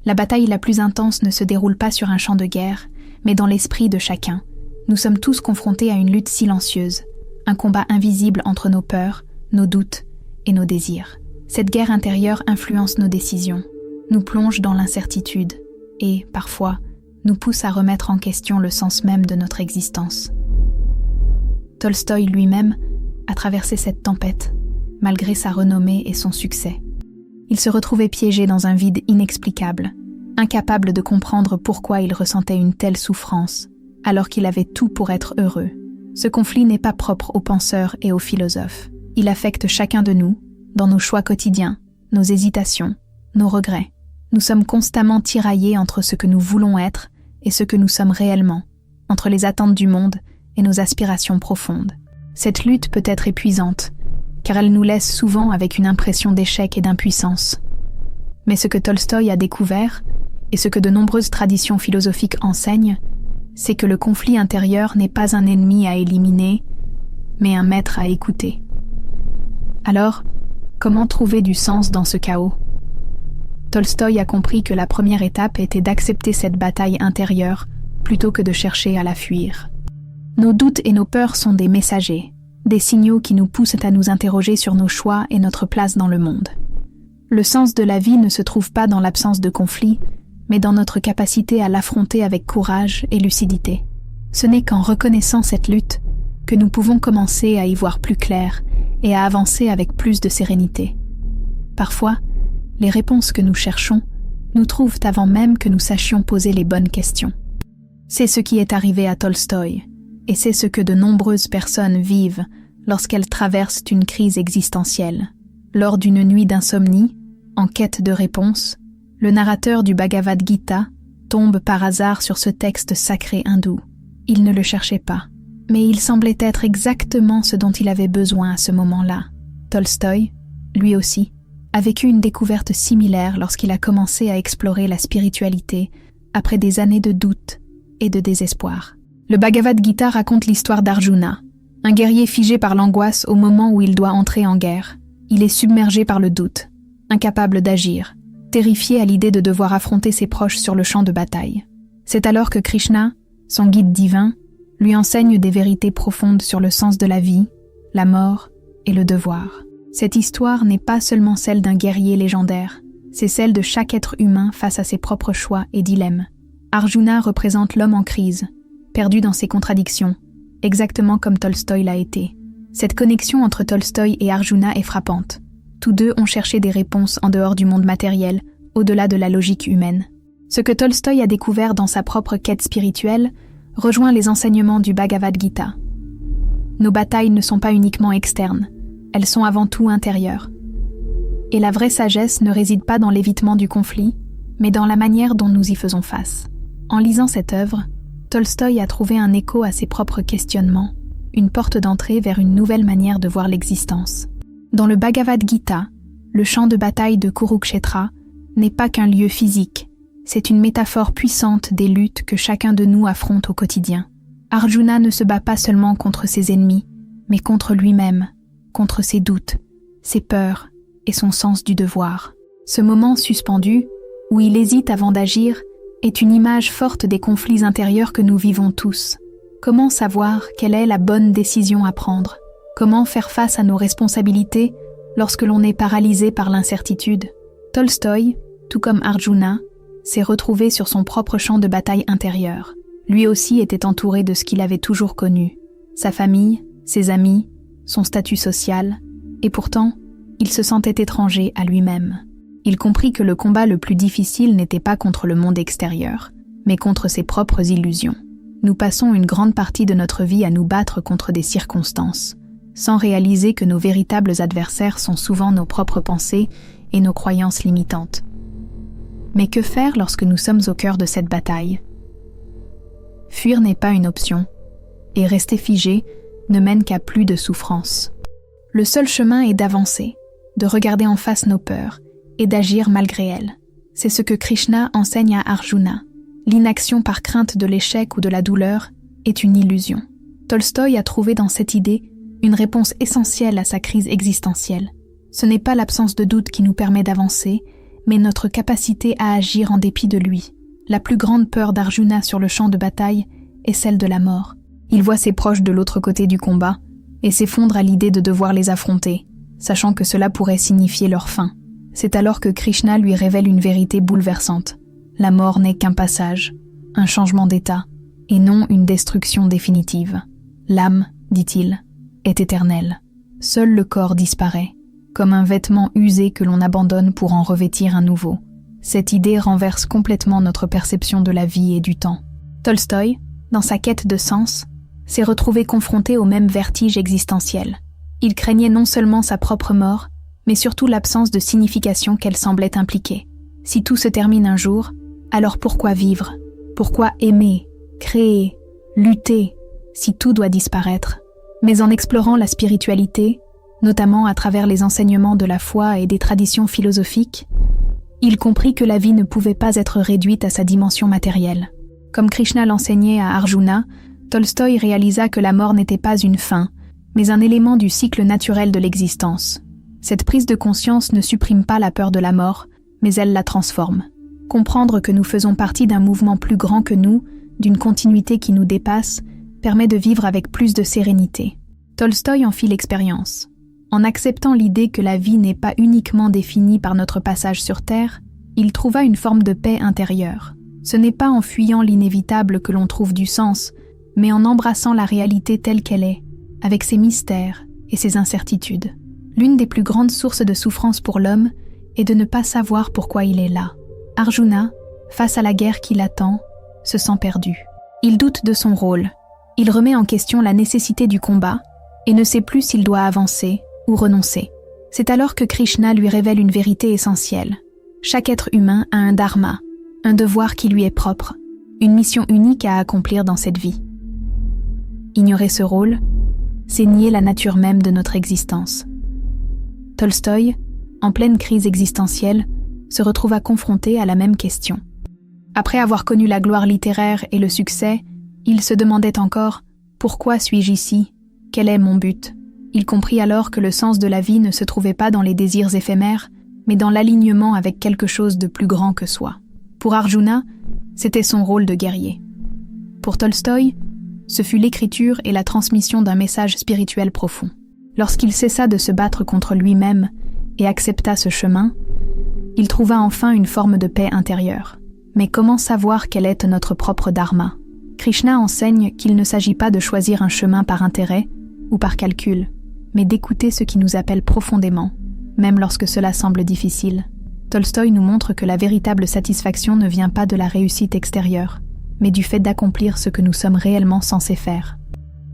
La bataille la plus intense ne se déroule pas sur un champ de guerre, mais dans l'esprit de chacun. Nous sommes tous confrontés à une lutte silencieuse, un combat invisible entre nos peurs, nos doutes et nos désirs. Cette guerre intérieure influence nos décisions, nous plonge dans l'incertitude et, parfois, nous pousse à remettre en question le sens même de notre existence. Tolstoï lui-même a traversé cette tempête, malgré sa renommée et son succès. Il se retrouvait piégé dans un vide inexplicable, incapable de comprendre pourquoi il ressentait une telle souffrance, alors qu'il avait tout pour être heureux. Ce conflit n'est pas propre aux penseurs et aux philosophes. Il affecte chacun de nous, dans nos choix quotidiens, nos hésitations, nos regrets. Nous sommes constamment tiraillés entre ce que nous voulons être et ce que nous sommes réellement, entre les attentes du monde et nos aspirations profondes. Cette lutte peut être épuisante, car elle nous laisse souvent avec une impression d'échec et d'impuissance. Mais ce que Tolstoï a découvert, et ce que de nombreuses traditions philosophiques enseignent, c'est que le conflit intérieur n'est pas un ennemi à éliminer, mais un maître à écouter. Alors, comment trouver du sens dans ce chaos ? Tolstoï a compris que la première étape était d'accepter cette bataille intérieure plutôt que de chercher à la fuir. Nos doutes et nos peurs sont des messagers, des signaux qui nous poussent à nous interroger sur nos choix et notre place dans le monde. Le sens de la vie ne se trouve pas dans l'absence de conflit, mais dans notre capacité à l'affronter avec courage et lucidité. Ce n'est qu'en reconnaissant cette lutte que nous pouvons commencer à y voir plus clair et à avancer avec plus de sérénité. Parfois, les réponses que nous cherchons nous trouvent avant même que nous sachions poser les bonnes questions. C'est ce qui est arrivé à Tolstoï, et c'est ce que de nombreuses personnes vivent lorsqu'elles traversent une crise existentielle. Lors d'une nuit d'insomnie, en quête de réponses, le narrateur du Bhagavad Gita tombe par hasard sur ce texte sacré hindou. Il ne le cherchait pas, mais il semblait être exactement ce dont il avait besoin à ce moment-là. Tolstoï, lui aussi, a vécu une découverte similaire lorsqu'il a commencé à explorer la spiritualité après des années de doute et de désespoir. Le Bhagavad Gita raconte l'histoire d'Arjuna, un guerrier figé par l'angoisse au moment où il doit entrer en guerre. Il est submergé par le doute, incapable d'agir, terrifié à l'idée de devoir affronter ses proches sur le champ de bataille. C'est alors que Krishna, son guide divin, lui enseigne des vérités profondes sur le sens de la vie, la mort et le devoir. Cette histoire n'est pas seulement celle d'un guerrier légendaire, c'est celle de chaque être humain face à ses propres choix et dilemmes. Arjuna représente l'homme en crise, perdu dans ses contradictions, exactement comme Tolstoï l'a été. Cette connexion entre Tolstoï et Arjuna est frappante. Tous deux ont cherché des réponses en dehors du monde matériel, au-delà de la logique humaine. Ce que Tolstoï a découvert dans sa propre quête spirituelle rejoint les enseignements du Bhagavad Gita. Nos batailles ne sont pas uniquement externes, elles sont avant tout intérieures. Et la vraie sagesse ne réside pas dans l'évitement du conflit, mais dans la manière dont nous y faisons face. En lisant cette œuvre, Tolstoï a trouvé un écho à ses propres questionnements, une porte d'entrée vers une nouvelle manière de voir l'existence. Dans le Bhagavad Gita, le champ de bataille de Kurukshetra n'est pas qu'un lieu physique, c'est une métaphore puissante des luttes que chacun de nous affronte au quotidien. Arjuna ne se bat pas seulement contre ses ennemis, mais contre lui-même, contre ses doutes, ses peurs et son sens du devoir. Ce moment suspendu, où il hésite avant d'agir, est une image forte des conflits intérieurs que nous vivons tous. Comment savoir quelle est la bonne décision à prendre ? Comment faire face à nos responsabilités lorsque l'on est paralysé par l'incertitude ? Tolstoï, tout comme Arjuna, s'est retrouvé sur son propre champ de bataille intérieur. Lui aussi était entouré de ce qu'il avait toujours connu, sa famille, ses amis, son statut social, et pourtant, il se sentait étranger à lui-même. Il comprit que le combat le plus difficile n'était pas contre le monde extérieur, mais contre ses propres illusions. Nous passons une grande partie de notre vie à nous battre contre des circonstances, sans réaliser que nos véritables adversaires sont souvent nos propres pensées et nos croyances limitantes. Mais que faire lorsque nous sommes au cœur de cette bataille ? Fuir n'est pas une option, et rester figé ne mène qu'à plus de souffrance. Le seul chemin est d'avancer, de regarder en face nos peurs et d'agir malgré elles. C'est ce que Krishna enseigne à Arjuna. L'inaction par crainte de l'échec ou de la douleur est une illusion. Tolstoï a trouvé dans cette idée une réponse essentielle à sa crise existentielle. Ce n'est pas l'absence de doute qui nous permet d'avancer, mais notre capacité à agir en dépit de lui. La plus grande peur d'Arjuna sur le champ de bataille est celle de la mort. Il voit ses proches de l'autre côté du combat et s'effondre à l'idée de devoir les affronter, sachant que cela pourrait signifier leur fin. C'est alors que Krishna lui révèle une vérité bouleversante. La mort n'est qu'un passage, un changement d'état, et non une destruction définitive. L'âme, dit-il, est éternelle. Seul le corps disparaît, comme un vêtement usé que l'on abandonne pour en revêtir un nouveau. Cette idée renverse complètement notre perception de la vie et du temps. Tolstoï, dans sa quête de sens, s'est retrouvé confronté au même vertige existentiel. Il craignait non seulement sa propre mort, mais surtout l'absence de signification qu'elle semblait impliquer. Si tout se termine un jour, alors pourquoi vivre? Pourquoi aimer, créer, lutter, si tout doit disparaître? Mais en explorant la spiritualité, notamment à travers les enseignements de la foi et des traditions philosophiques, il comprit que la vie ne pouvait pas être réduite à sa dimension matérielle. Comme Krishna l'enseignait à Arjuna, Tolstoï réalisa que la mort n'était pas une fin, mais un élément du cycle naturel de l'existence. Cette prise de conscience ne supprime pas la peur de la mort, mais elle la transforme. Comprendre que nous faisons partie d'un mouvement plus grand que nous, d'une continuité qui nous dépasse, permet de vivre avec plus de sérénité. Tolstoï en fit l'expérience. En acceptant l'idée que la vie n'est pas uniquement définie par notre passage sur Terre, il trouva une forme de paix intérieure. Ce n'est pas en fuyant l'inévitable que l'on trouve du sens, mais en embrassant la réalité telle qu'elle est, avec ses mystères et ses incertitudes. L'une des plus grandes sources de souffrance pour l'homme est de ne pas savoir pourquoi il est là. Arjuna, face à la guerre qui l'attend, se sent perdu. Il doute de son rôle. Il remet en question la nécessité du combat et ne sait plus s'il doit avancer ou renoncer. C'est alors que Krishna lui révèle une vérité essentielle. Chaque être humain a un dharma, un devoir qui lui est propre, une mission unique à accomplir dans cette vie. Ignorer ce rôle, c'est nier la nature même de notre existence. Tolstoï, en pleine crise existentielle, se retrouva confronté à la même question. Après avoir connu la gloire littéraire et le succès, il se demandait encore « Pourquoi suis-je ici ? Quel est mon but ?» Il comprit alors que le sens de la vie ne se trouvait pas dans les désirs éphémères, mais dans l'alignement avec quelque chose de plus grand que soi. Pour Arjuna, c'était son rôle de guerrier. Pour Tolstoï, ce fut l'écriture et la transmission d'un message spirituel profond. Lorsqu'il cessa de se battre contre lui-même et accepta ce chemin, il trouva enfin une forme de paix intérieure. Mais comment savoir quel est notre propre dharma? Krishna enseigne qu'il ne s'agit pas de choisir un chemin par intérêt ou par calcul, mais d'écouter ce qui nous appelle profondément, même lorsque cela semble difficile. Tolstoï nous montre que la véritable satisfaction ne vient pas de la réussite extérieure, mais du fait d'accomplir ce que nous sommes réellement censés faire.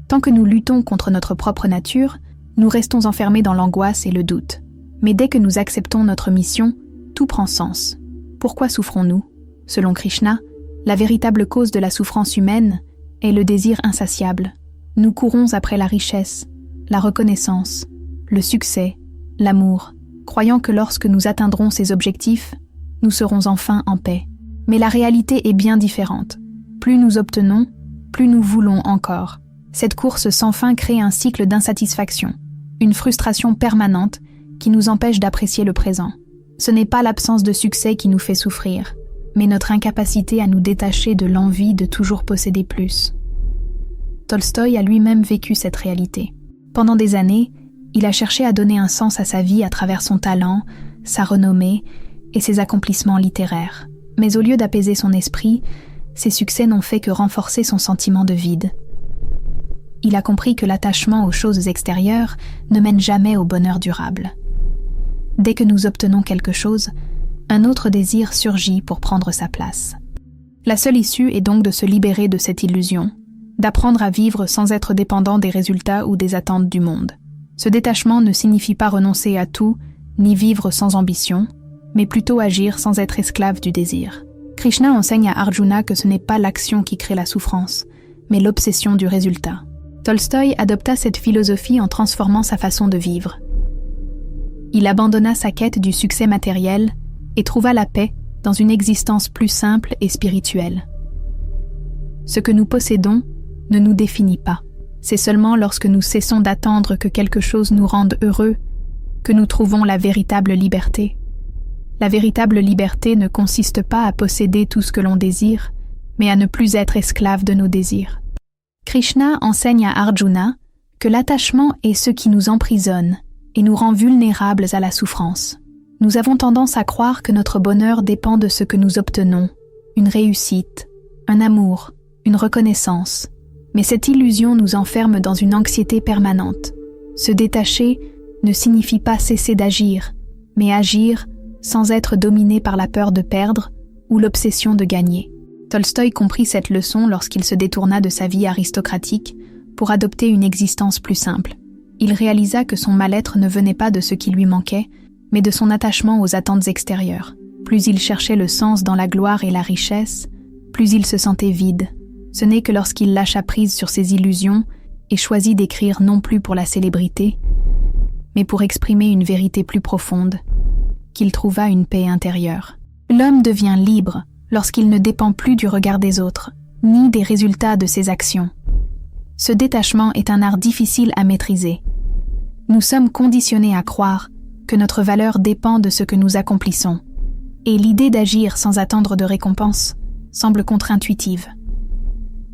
Tant que nous luttons contre notre propre nature, nous restons enfermés dans l'angoisse et le doute. Mais dès que nous acceptons notre mission, tout prend sens. Pourquoi souffrons-nous? Selon Krishna, la véritable cause de la souffrance humaine est le désir insatiable. Nous courons après la richesse, la reconnaissance, le succès, l'amour, croyant que lorsque nous atteindrons ces objectifs, nous serons enfin en paix. Mais la réalité est bien différente. Plus nous obtenons, plus nous voulons encore. Cette course sans fin crée un cycle d'insatisfaction, une frustration permanente qui nous empêche d'apprécier le présent. Ce n'est pas l'absence de succès qui nous fait souffrir, mais notre incapacité à nous détacher de l'envie de toujours posséder plus. Tolstoï a lui-même vécu cette réalité. Pendant des années, il a cherché à donner un sens à sa vie à travers son talent, sa renommée et ses accomplissements littéraires. Mais au lieu d'apaiser son esprit, ses succès n'ont fait que renforcer son sentiment de vide. Il a compris que l'attachement aux choses extérieures ne mène jamais au bonheur durable. Dès que nous obtenons quelque chose, un autre désir surgit pour prendre sa place. La seule issue est donc de se libérer de cette illusion, d'apprendre à vivre sans être dépendant des résultats ou des attentes du monde. Ce détachement ne signifie pas renoncer à tout, ni vivre sans ambition, mais plutôt agir sans être esclave du désir. Krishna enseigne à Arjuna que ce n'est pas l'action qui crée la souffrance, mais l'obsession du résultat. Tolstoï adopta cette philosophie en transformant sa façon de vivre. Il abandonna sa quête du succès matériel et trouva la paix dans une existence plus simple et spirituelle. Ce que nous possédons ne nous définit pas. C'est seulement lorsque nous cessons d'attendre que quelque chose nous rende heureux que nous trouvons la véritable liberté. La véritable liberté ne consiste pas à posséder tout ce que l'on désire, mais à ne plus être esclave de nos désirs. Krishna enseigne à Arjuna que l'attachement est ce qui nous emprisonne et nous rend vulnérables à la souffrance. Nous avons tendance à croire que notre bonheur dépend de ce que nous obtenons, une réussite, un amour, une reconnaissance. Mais cette illusion nous enferme dans une anxiété permanente. Se détacher ne signifie pas cesser d'agir, mais agir sans être dominé par la peur de perdre ou l'obsession de gagner. Tolstoï comprit cette leçon lorsqu'il se détourna de sa vie aristocratique pour adopter une existence plus simple. Il réalisa que son mal-être ne venait pas de ce qui lui manquait, mais de son attachement aux attentes extérieures. Plus il cherchait le sens dans la gloire et la richesse, plus il se sentait vide. Ce n'est que lorsqu'il lâcha prise sur ses illusions et choisit d'écrire non plus pour la célébrité, mais pour exprimer une vérité plus profonde, qu'il trouva une paix intérieure. L'homme devient libre lorsqu'il ne dépend plus du regard des autres, ni des résultats de ses actions. Ce détachement est un art difficile à maîtriser. Nous sommes conditionnés à croire que notre valeur dépend de ce que nous accomplissons, et l'idée d'agir sans attendre de récompense semble contre-intuitive.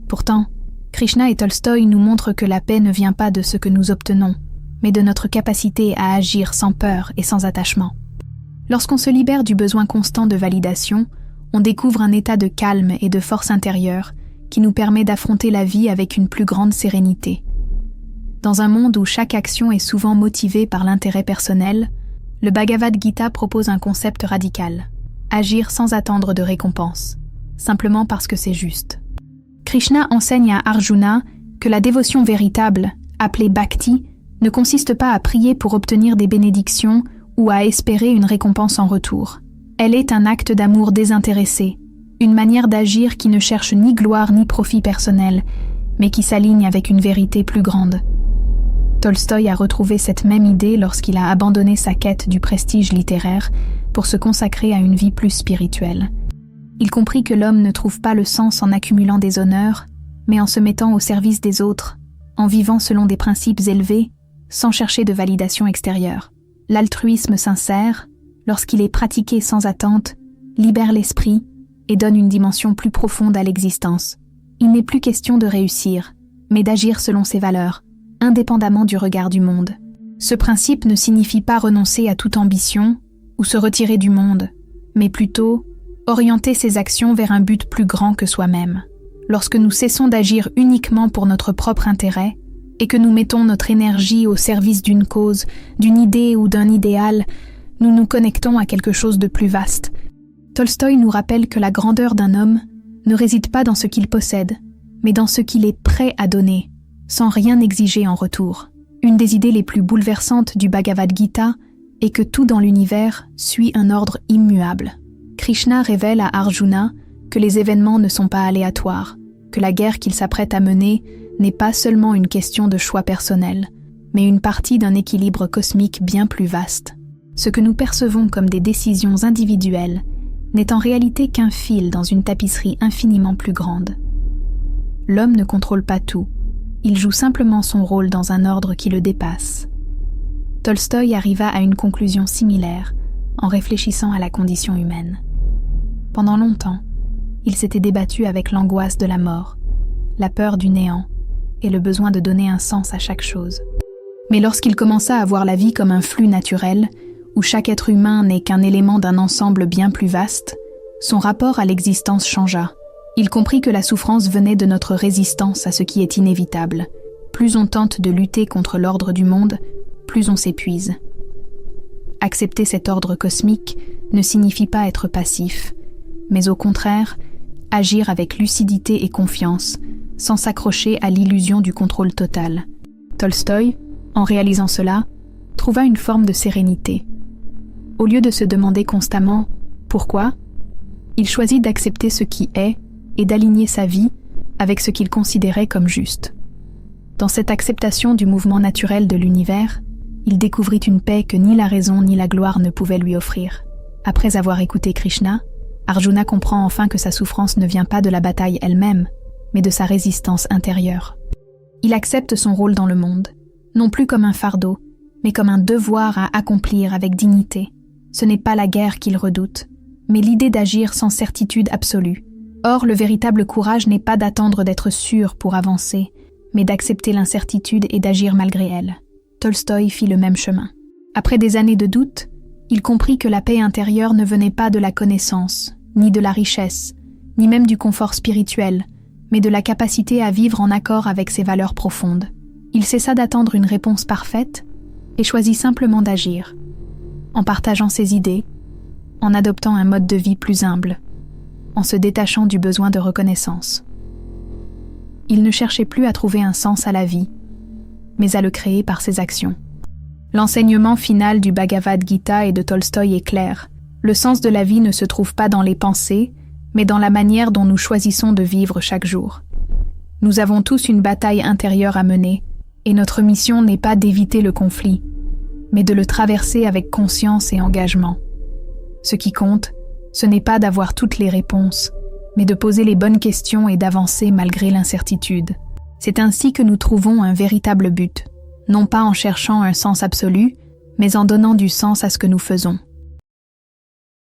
Pourtant, Krishna et Tolstoï nous montrent que la paix ne vient pas de ce que nous obtenons, mais de notre capacité à agir sans peur et sans attachement. Lorsqu'on se libère du besoin constant de validation, on découvre un état de calme et de force intérieure qui nous permet d'affronter la vie avec une plus grande sérénité. Dans un monde où chaque action est souvent motivée par l'intérêt personnel, le Bhagavad Gita propose un concept radical: agir sans attendre de récompense, simplement parce que c'est juste. Krishna enseigne à Arjuna que la dévotion véritable, appelée bhakti, ne consiste pas à prier pour obtenir des bénédictions ou à espérer une récompense en retour. Elle est un acte d'amour désintéressé, une manière d'agir qui ne cherche ni gloire ni profit personnel, mais qui s'aligne avec une vérité plus grande. Tolstoï a retrouvé cette même idée lorsqu'il a abandonné sa quête du prestige littéraire pour se consacrer à une vie plus spirituelle. Il comprit que l'homme ne trouve pas le sens en accumulant des honneurs, mais en se mettant au service des autres, en vivant selon des principes élevés, sans chercher de validation extérieure. L'altruisme sincère, lorsqu'il est pratiqué sans attente, libère l'esprit et donne une dimension plus profonde à l'existence. Il n'est plus question de réussir, mais d'agir selon ses valeurs, indépendamment du regard du monde. Ce principe ne signifie pas renoncer à toute ambition ou se retirer du monde, mais plutôt orienter ses actions vers un but plus grand que soi-même. Lorsque nous cessons d'agir uniquement pour notre propre intérêt et que nous mettons notre énergie au service d'une cause, d'une idée ou d'un idéal, nous nous connectons à quelque chose de plus vaste. Tolstoï nous rappelle que la grandeur d'un homme ne réside pas dans ce qu'il possède, mais dans ce qu'il est prêt à donner, sans rien exiger en retour. Une des idées les plus bouleversantes du Bhagavad Gita est que tout dans l'univers suit un ordre immuable. Krishna révèle à Arjuna que les événements ne sont pas aléatoires, que la guerre qu'il s'apprête à mener n'est pas seulement une question de choix personnel, mais une partie d'un équilibre cosmique bien plus vaste. Ce que nous percevons comme des décisions individuelles n'est en réalité qu'un fil dans une tapisserie infiniment plus grande. L'homme ne contrôle pas tout, il joue simplement son rôle dans un ordre qui le dépasse. Tolstoï arriva à une conclusion similaire en réfléchissant à la condition humaine. Pendant longtemps, il s'était débattu avec l'angoisse de la mort, la peur du néant et le besoin de donner un sens à chaque chose. Mais lorsqu'il commença à voir la vie comme un flux naturel, où chaque être humain n'est qu'un élément d'un ensemble bien plus vaste, son rapport à l'existence changea. Il comprit que la souffrance venait de notre résistance à ce qui est inévitable. Plus on tente de lutter contre l'ordre du monde, plus on s'épuise. Accepter cet ordre cosmique ne signifie pas être passif, mais au contraire, agir avec lucidité et confiance, sans s'accrocher à l'illusion du contrôle total. Tolstoï, en réalisant cela, trouva une forme de sérénité. Au lieu de se demander constamment « pourquoi ?», il choisit d'accepter ce qui est et d'aligner sa vie avec ce qu'il considérait comme juste. Dans cette acceptation du mouvement naturel de l'univers, il découvrit une paix que ni la raison ni la gloire ne pouvaient lui offrir. Après avoir écouté Krishna, Arjuna comprend enfin que sa souffrance ne vient pas de la bataille elle-même, mais de sa résistance intérieure. Il accepte son rôle dans le monde, non plus comme un fardeau, mais comme un devoir à accomplir avec dignité. Ce n'est pas la guerre qu'il redoute, mais l'idée d'agir sans certitude absolue. Or, le véritable courage n'est pas d'attendre d'être sûr pour avancer, mais d'accepter l'incertitude et d'agir malgré elle. Tolstoï fit le même chemin. Après des années de doute, il comprit que la paix intérieure ne venait pas de la connaissance, ni de la richesse, ni même du confort spirituel, mais de la capacité à vivre en accord avec ses valeurs profondes. Il cessa d'attendre une réponse parfaite et choisit simplement d'agir, en partageant ses idées, en adoptant un mode de vie plus humble, en se détachant du besoin de reconnaissance. Il ne cherchait plus à trouver un sens à la vie, mais à le créer par ses actions. L'enseignement final du Bhagavad Gita et de Tolstoï est clair. Le sens de la vie ne se trouve pas dans les pensées, mais dans la manière dont nous choisissons de vivre chaque jour. Nous avons tous une bataille intérieure à mener, et notre mission n'est pas d'éviter le conflit, mais de le traverser avec conscience et engagement. Ce qui compte, ce n'est pas d'avoir toutes les réponses, mais de poser les bonnes questions et d'avancer malgré l'incertitude. C'est ainsi que nous trouvons un véritable but, non pas en cherchant un sens absolu, mais en donnant du sens à ce que nous faisons.